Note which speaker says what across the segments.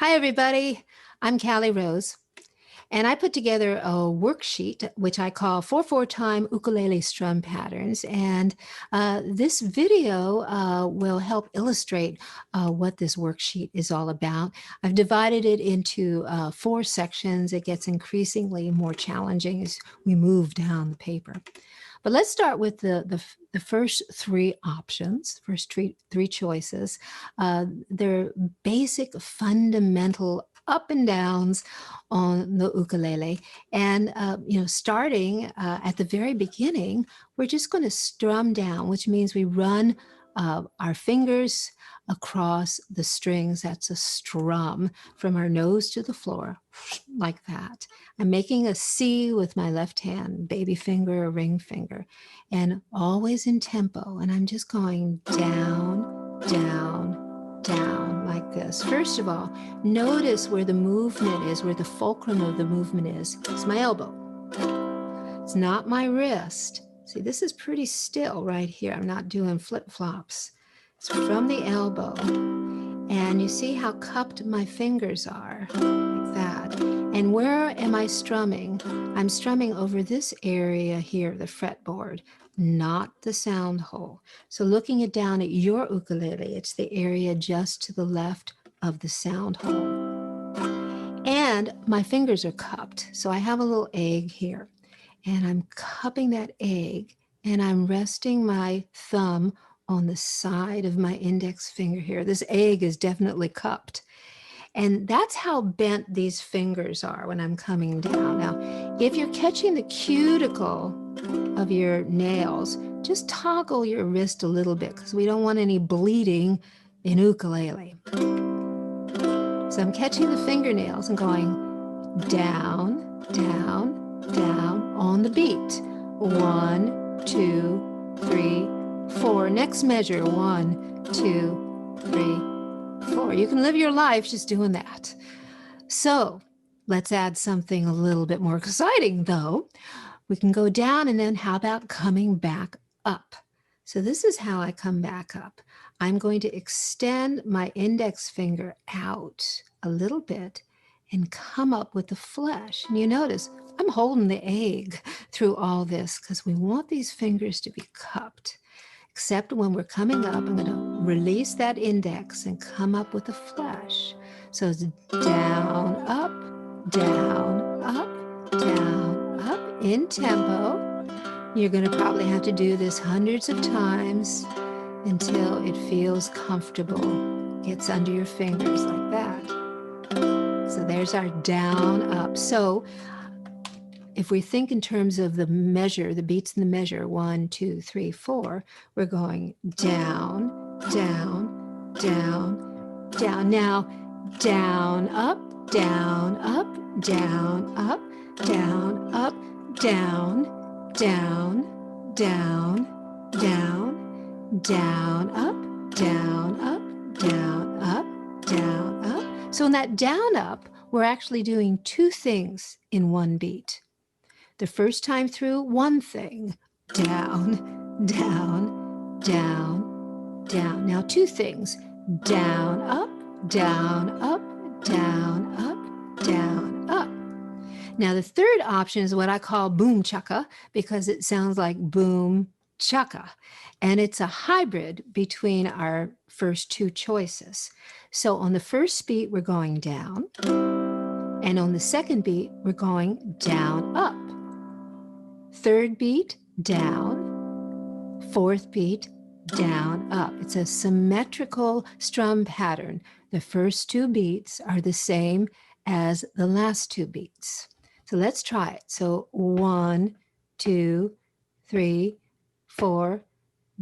Speaker 1: Hi, everybody. I'm Cali Rose, and I put together a worksheet which I call 4/4 time ukulele strum patterns. And this video will help illustrate what this worksheet is all about. I've divided it into 4 sections. It gets increasingly more challenging as we move down the paper. But let's start with the first 3 options, first three choices. They're basic, fundamental up and downs on the ukulele. And, starting at the very beginning, we're just going to strum down, which means we run our fingers across the strings. That's a strum from our nose to the floor, like that. I'm making a C with my left hand, baby finger or ring finger, and always in tempo. And I'm just going down, down, down like this. First of all, notice where the movement is, where the fulcrum of the movement is. It's my elbow. It's not my wrist. See, this is pretty still right here. I'm not doing flip-flops. It's from the elbow. And you see how cupped my fingers are, like that. And where am I strumming? I'm strumming over this area here, the fretboard, not the sound hole. So looking it down at your ukulele, it's the area just to the left of the sound hole. And my fingers are cupped. So I have a little egg here. And I'm cupping that egg, and I'm resting my thumb on the side of my index finger here. This egg is definitely cupped. And that's how bent these fingers are when I'm coming down. Now, if you're catching the cuticle of your nails, just toggle your wrist a little bit because we don't want any bleeding in ukulele. So I'm catching the fingernails and going down, down, down on the beat. 1, 2, 3, 4. Next measure, 1, 2, 3, 4. You can live your life just doing that. So let's add something a little bit more exciting, though. We can go down, and then how about coming back up? So this is how I come back up. I'm going to extend my index finger out a little bit and come up with the flesh. And you notice I'm holding the egg through all this because we want these fingers to be cupped. Except when we're coming up, I'm going to release that index and come up with the flesh. So it's down, up, down, up, down, up in tempo. You're going to probably have to do this hundreds of times until it feels comfortable. Gets under your fingers like that. So there's our down, up. So if we think in terms of the measure, the beats in the measure, 1, 2, 3, 4, we're going down, down, down, down. Now, down, up, down, up, down, up, down, up, down, down, down, down, down, up, down, up, down, up, down, up. So in that down, up, we're actually doing 2 things in one beat. The first time through, one thing, down, down, down, down. Now 2 things, down, up, down, up, down, up, down, up. Now the third option is what I call boom chaka, because it sounds like boom chaka. And it's a hybrid between our first 2 choices. So on the first beat, we're going down. And on the second beat, we're going down, up. Third beat, down. Fourth beat, down, up. It's a symmetrical strum pattern. The first 2 beats are the same as the last 2 beats. So let's try it. So 1, 2, 3, 4,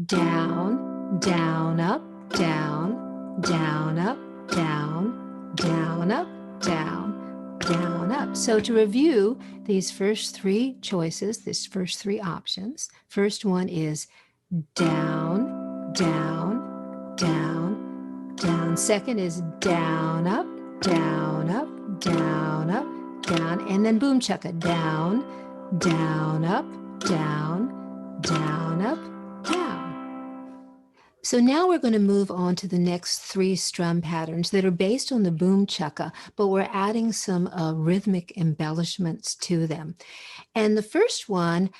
Speaker 1: down, down, up, down, down, up, down, down, up, down, down, up. So to review these first 3 choices, these first 3 options, first one is down, down, down, down. Second is down, up, down, up, down, up, down, and then boom chaka, down, down, up, down, down, up, down. So now we're going to move on to the next 3 strum patterns that are based on the boom chukka, but we're adding some rhythmic embellishments to them. And the first one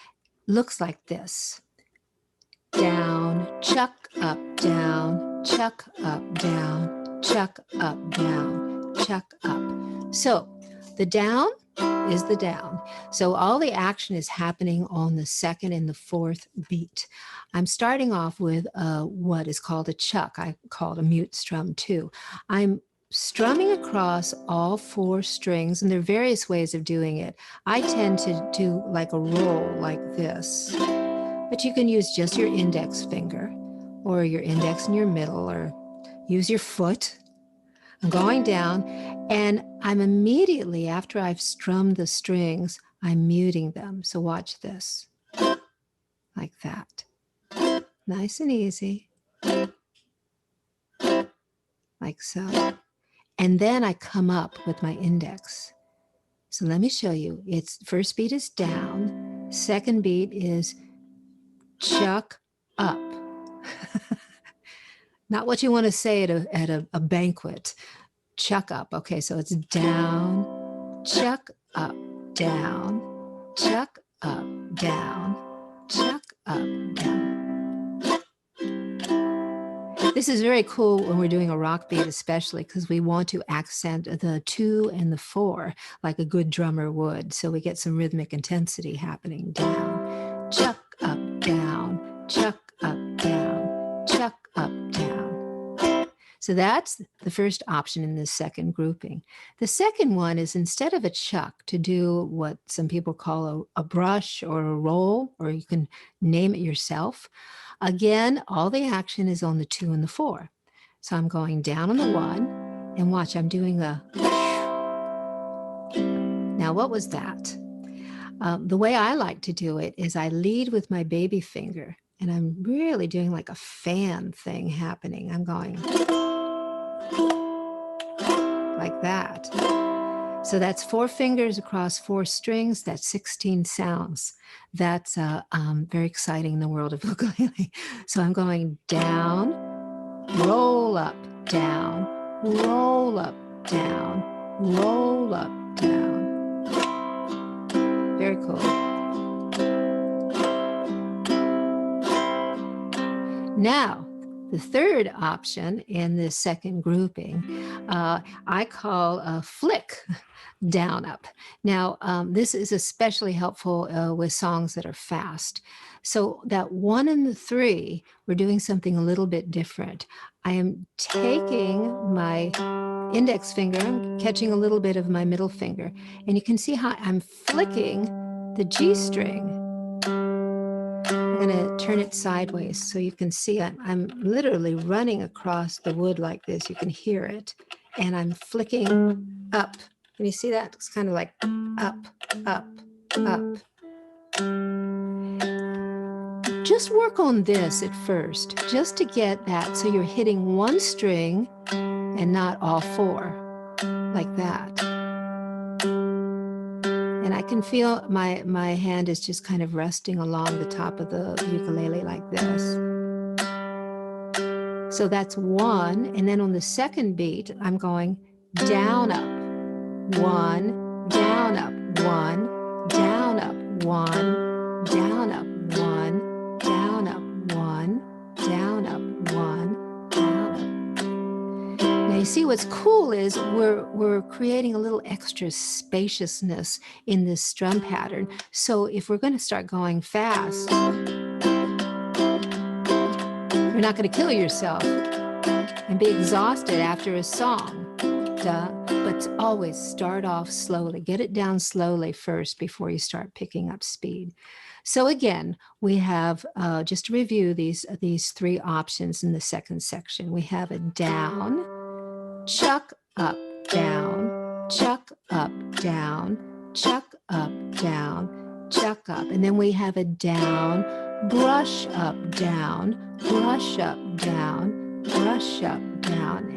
Speaker 1: looks like this. Down, chuck, up, down, chuck, up, down, chuck, up, down, chuck, up. So the down is the down. So all the action is happening on the second and the fourth beat. I'm starting off with what is called a chuck. I call it a mute strum too. I'm strumming across all 4 strings, and there are various ways of doing it. I tend to do like a roll like this, but you can use just your index finger or your index and your middle, or use your foot. I'm going down, and I'm immediately, after I've strummed the strings, I'm muting them. So watch this, like that. Nice and easy, like so. And then I come up with my index. So let me show you. It's first beat is down, second beat is chuck up. Not what you want to say at a banquet. Chuck up. Okay, so it's down, chuck up, down, chuck up, down, chuck up, down. This is very cool when we're doing a rock beat, especially because we want to accent the 2 and the 4 like a good drummer would. So we get some rhythmic intensity happening. Down, chuck up, down, chuck up, down, chuck up, down. So that's the first option in this second grouping. The second one is, instead of a chuck, to do what some people call a brush or a roll, or you can name it yourself. Again, all the action is on the 2 and the 4. So I'm going down on the 1, and watch, I'm doing a... Now, what was that? The way I like to do it is I lead with my baby finger, and I'm really doing like a fan thing happening. I'm going like that. So that's 4 fingers across 4 strings. That's 16 sounds. That's very exciting in the world of ukulele. So I'm going down, roll up, down, roll up, down, roll up, down. Very cool. Now, the third option in this second grouping, I call a flick down up. Now, this is especially helpful with songs that are fast. So that 1 and the 3, we're doing something a little bit different. I am taking my index finger, I'm catching a little bit of my middle finger, and you can see how I'm flicking the G string. I'm going to turn it sideways so you can see I'm literally running across the wood like this. You can hear it. And I'm flicking up. Can you see that? It's kind of like up, up, up. Just work on this at first, just to get that so you're hitting 1 string and not all 4, like that. And I can feel my hand is just kind of resting along the top of the ukulele like this. So that's 1. And then on the second beat, I'm going down, up, 1, down, up, 1, down, up, 1, down, up, 1, down, up, 1, down, up, 1, down, up. Now you see what's cool is we're creating a little extra spaciousness in this strum pattern. So if we're going to start going fast, you're not going to kill yourself and be exhausted after a song. But always start off slowly. Get it down slowly first before you start picking up speed. So again, we have, just to review these 3 options in the second section. We have a down, chuck up, down, chuck up, down, chuck up, down, chuck up. And then we have a down, brush up, down, brush up, down, brush up, down,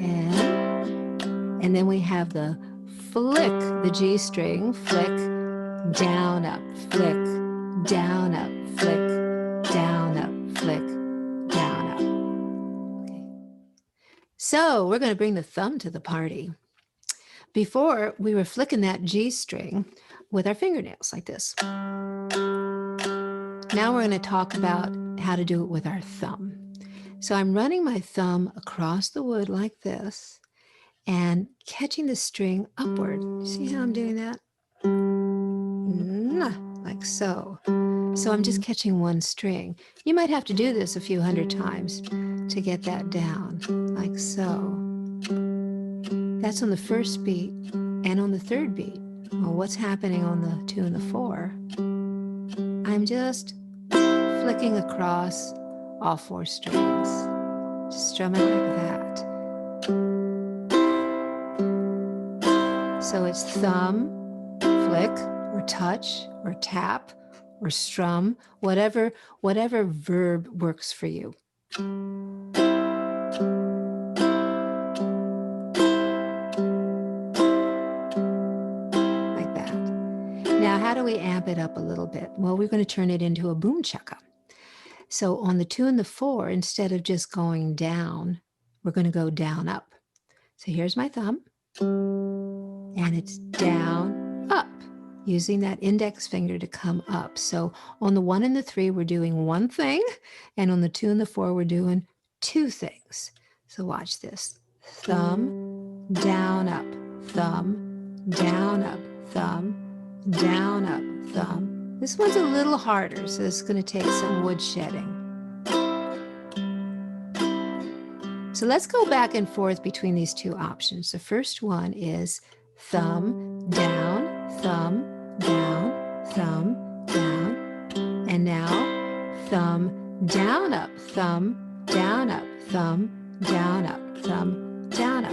Speaker 1: and then we have the flick, the G string, flick, down, up, flick, down, up, flick, down, up, flick, down, up. So we're going to bring the thumb to the party. Before, we were flicking that G string with our fingernails like this. Now we're going to talk about how to do it with our thumb. So I'm running my thumb across the wood like this and catching the string upward. See how I'm doing that? Like so. So I'm just catching one string. You might have to do this a few hundred times to get that down, like so. That's on the first beat and on the third beat. Well, what's happening on the 2 and the 4? I'm just flicking across all 4 strings. Just strum it like that. So it's thumb, flick, or touch, or tap, or strum, whatever verb works for you. Like that. Now, how do we amp it up a little bit? Well, we're going to turn it into a boom chaka. So on the 2 and the 4, instead of just going down, we're going to go down up. So here's my thumb, and it's down, up, using that index finger to come up. So on the 1 and the 3, we're doing one thing, and on the 2 and the 4, we're doing 2 things. So watch this. Thumb, down, up, thumb, down, up, thumb, down, up, thumb. This one's a little harder, so it's going to take some wood shedding. So let's go back and forth between these 2 options. The first one is thumb, down, thumb, down, thumb, down. And now thumb, down, up, thumb, down, up, thumb, down, up, thumb, down, up.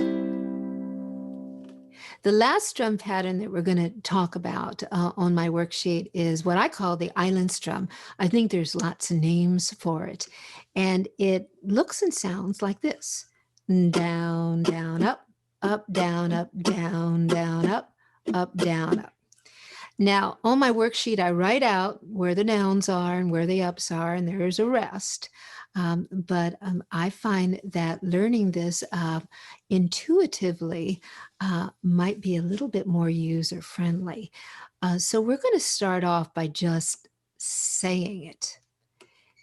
Speaker 1: The last strum pattern that we're going to talk about on my worksheet is what I call the island strum. I think there's lots of names for it. And it looks and sounds like this. Down, down, up, down, up, down, down, up, down, up. Now, on my worksheet, I write out where the downs are and where the ups are, and there's a rest. But I find that learning this intuitively might be a little bit more user-friendly. So we're going to start off by just saying it.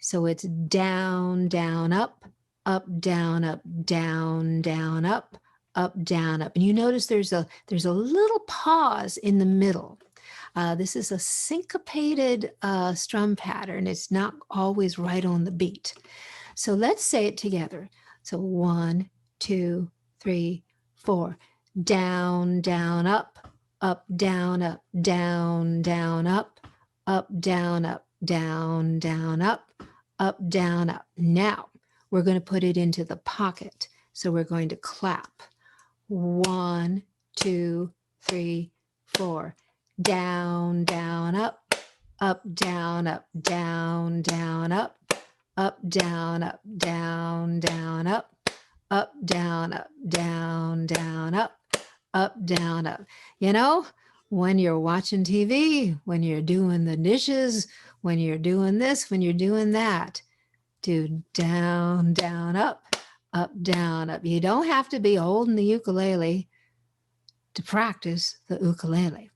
Speaker 1: So it's down, down, up, down, up, down, down, up, down, up. And you notice there's a little pause in the middle. This is a syncopated strum pattern. It's not always right on the beat. So let's say it together. So 1, 2, 3, 4. Down, down, up, down, up, down, down, up, down, up, down, down, up, down, up. Now we're going to put it into the pocket. So we're going to clap. 1, 2, 3, 4. Down, down, up, down, up, down, down, up, down, up, down, down, up, down, up, down, down, up, down, up. You know, when you're watching TV, when you're doing the dishes, when you're doing this, when you're doing that, do down, down, up, down, up. You don't have to be holding the ukulele to practice the ukulele.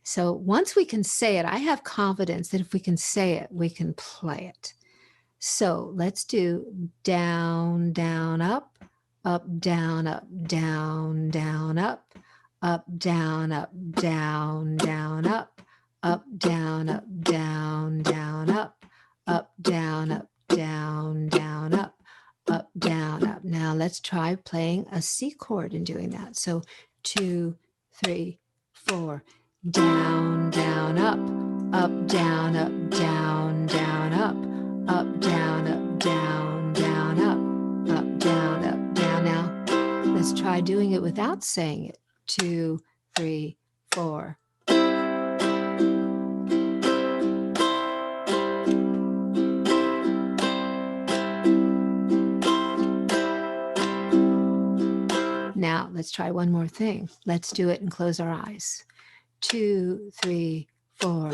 Speaker 1: So once we can say it, I have confidence that if we can say it, we can play it. So let's do down, down, up, down, up, down, down, up, down, up, down, down, up, down, up, down, down, up, down, up, down, down, up, down, up. Now let's try playing a C chord and doing that. So 2, 3, 4. Down, down, up, down, up, down, down, up, down, up, down, down, up, down, up, down. Now, let's try doing it without saying it. 2, 3, 4. Now, let's try one more thing. Let's do it and close our eyes. 2, 3, 4.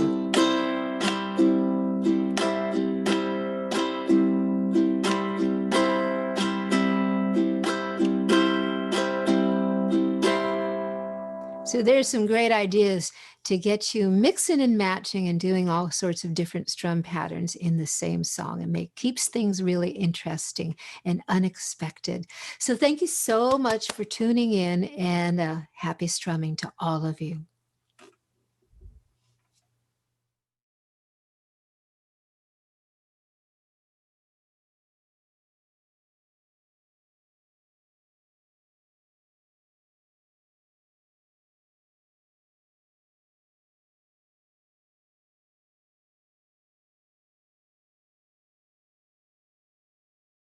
Speaker 1: So there's some great ideas to get you mixing and matching and doing all sorts of different strum patterns in the same song, and keeps things really interesting and unexpected. So thank you so much for tuning in, and happy strumming to all of you.